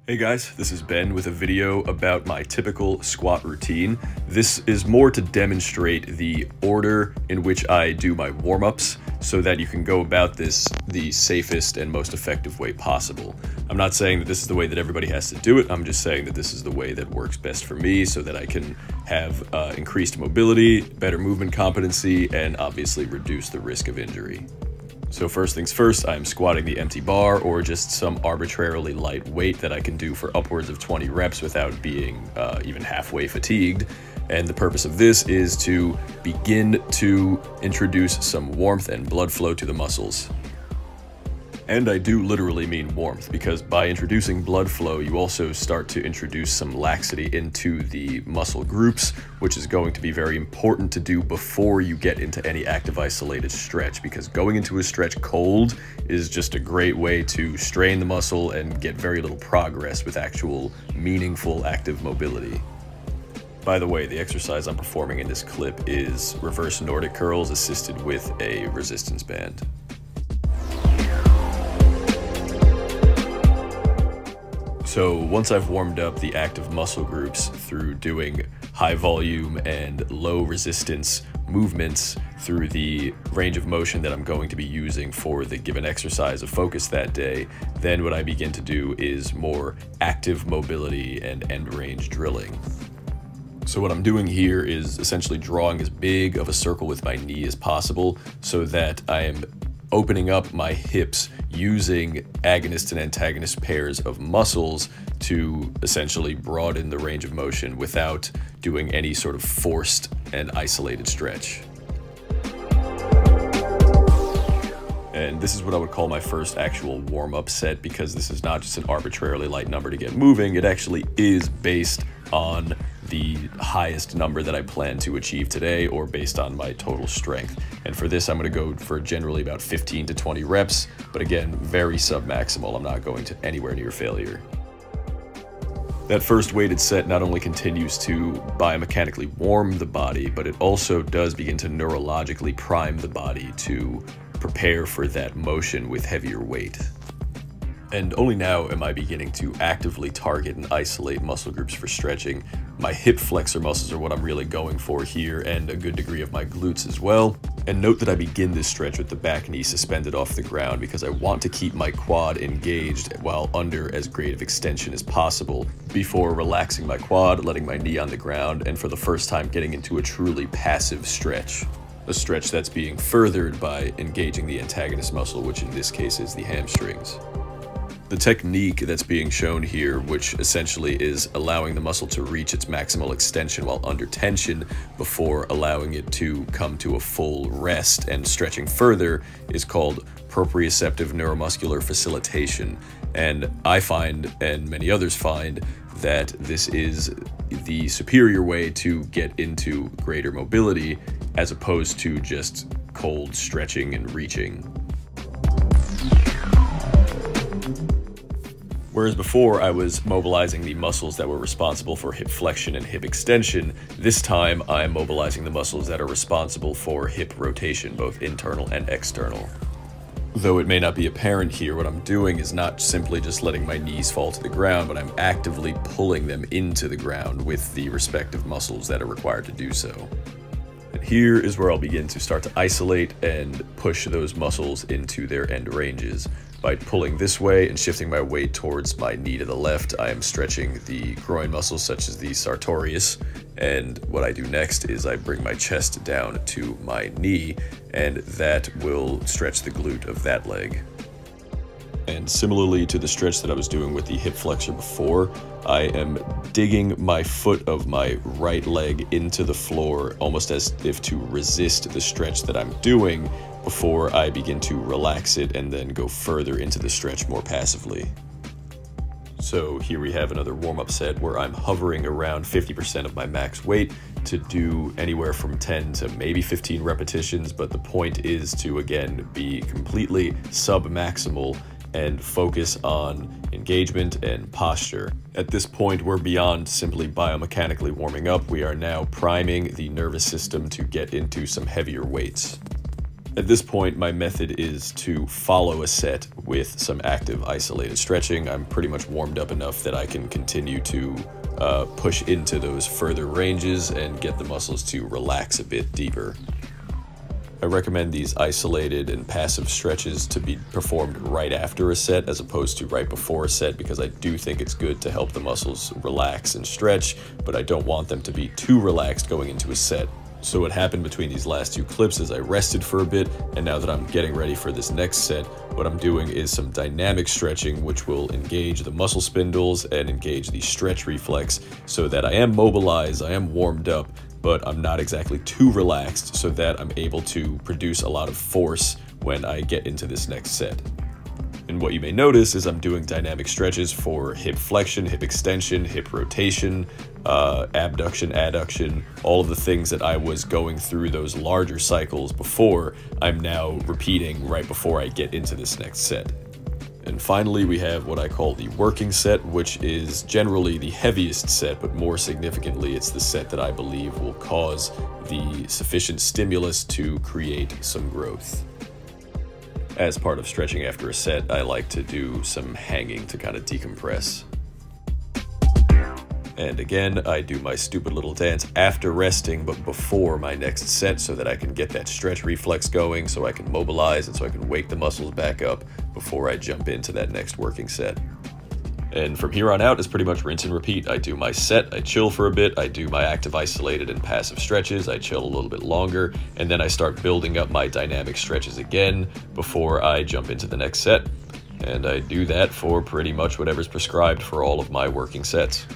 Hey guys, this is Ben with a video about my typical squat routine. This is more to demonstrate the order in which I do my warm-ups so that you can go about this the safest and most effective way possible. I'm not saying that this is the way that everybody has to do it, I'm just saying that this is the way that works best for me so that I can have increased mobility, better movement competency, and obviously reduce the risk of injury. So first things first, I'm squatting the empty bar or just some arbitrarily light weight that I can do for upwards of 20 reps without being even halfway fatigued. And the purpose of this is to begin to introduce some warmth and blood flow to the muscles. And I do literally mean warmth, because by introducing blood flow, you also start to introduce some laxity into the muscle groups, which is going to be very important to do before you get into any active isolated stretch, because going into a stretch cold is just a great way to strain the muscle and get very little progress with actual meaningful active mobility. By the way, the exercise I'm performing in this clip is reverse Nordic curls assisted with a resistance band. So once I've warmed up the active muscle groups through doing high volume and low resistance movements through the range of motion that I'm going to be using for the given exercise of focus that day, then what I begin to do is more active mobility and end range drilling. So what I'm doing here is essentially drawing as big of a circle with my knee as possible so that I am opening up my hips using agonist and antagonist pairs of muscles to essentially broaden the range of motion without doing any sort of forced and isolated stretch. And this is what I would call my first actual warm-up set, because this is not just an arbitrarily light number to get moving, it actually is based on the highest number that I plan to achieve today, or based on my total strength. And for this, I'm going to go for generally about 15 to 20 reps, but again, very sub-maximal. I'm not going to anywhere near failure. That first weighted set not only continues to biomechanically warm the body, but it also does begin to neurologically prime the body to prepare for that motion with heavier weight. And only now am I beginning to actively target and isolate muscle groups for stretching. My hip flexor muscles are what I'm really going for here, and a good degree of my glutes as well. And note that I begin this stretch with the back knee suspended off the ground because I want to keep my quad engaged while under as great of extension as possible before relaxing my quad, letting my knee on the ground, and for the first time getting into a truly passive stretch. A stretch that's being furthered by engaging the antagonist muscle, which in this case is the hamstrings. The technique that's being shown here, which essentially is allowing the muscle to reach its maximal extension while under tension before allowing it to come to a full rest and stretching further, is called proprioceptive neuromuscular facilitation. And I find, and many others find, that this is the superior way to get into greater mobility as opposed to just cold stretching and reaching. Whereas before I was mobilizing the muscles that were responsible for hip flexion and hip extension, this time I'm mobilizing the muscles that are responsible for hip rotation, both internal and external. Though it may not be apparent here, what I'm doing is not simply just letting my knees fall to the ground, but I'm actively pulling them into the ground with the respective muscles that are required to do so. And here is where I'll begin to start to isolate and push those muscles into their end ranges. By pulling this way and shifting my weight towards my knee to the left, I am stretching the groin muscles such as the sartorius. And what I do next is I bring my chest down to my knee, and that will stretch the glute of that leg. And similarly to the stretch that I was doing with the hip flexor before, I am digging my foot of my right leg into the floor almost as if to resist the stretch that I'm doing before I begin to relax it and then go further into the stretch more passively. So here we have another warm-up set where I'm hovering around 50% of my max weight to do anywhere from 10 to maybe 15 repetitions, but the point is to again be completely sub-maximal and focus on engagement and posture. At this point, we're beyond simply biomechanically warming up. We are now priming the nervous system to get into some heavier weights. At this point, my method is to follow a set with some active isolated stretching. I'm pretty much warmed up enough that I can continue to push into those further ranges and get the muscles to relax a bit deeper. I recommend these isolated and passive stretches to be performed right after a set as opposed to right before a set, because I do think it's good to help the muscles relax and stretch, but I don't want them to be too relaxed going into a set. So what happened between these last two clips is I rested for a bit, and now that I'm getting ready for this next set, what I'm doing is some dynamic stretching, which will engage the muscle spindles and engage the stretch reflex so that I am mobilized, I am warmed up, but I'm not exactly too relaxed, so that I'm able to produce a lot of force when I get into this next set. And what you may notice is I'm doing dynamic stretches for hip flexion, hip extension, hip rotation, abduction, adduction, all of the things that I was going through those larger cycles before, I'm now repeating right before I get into this next set. And finally, we have what I call the working set, which is generally the heaviest set, but more significantly, it's the set that I believe will cause the sufficient stimulus to create some growth. As part of stretching after a set, I like to do some hanging to kind of decompress. And again, I do my stupid little dance after resting, but before my next set, so that I can get that stretch reflex going, so I can mobilize, and so I can wake the muscles back up before I jump into that next working set. And from here on out, it's pretty much rinse and repeat. I do my set, I chill for a bit, I do my active isolated and passive stretches, I chill a little bit longer, and then I start building up my dynamic stretches again before I jump into the next set. And I do that for pretty much whatever's prescribed for all of my working sets.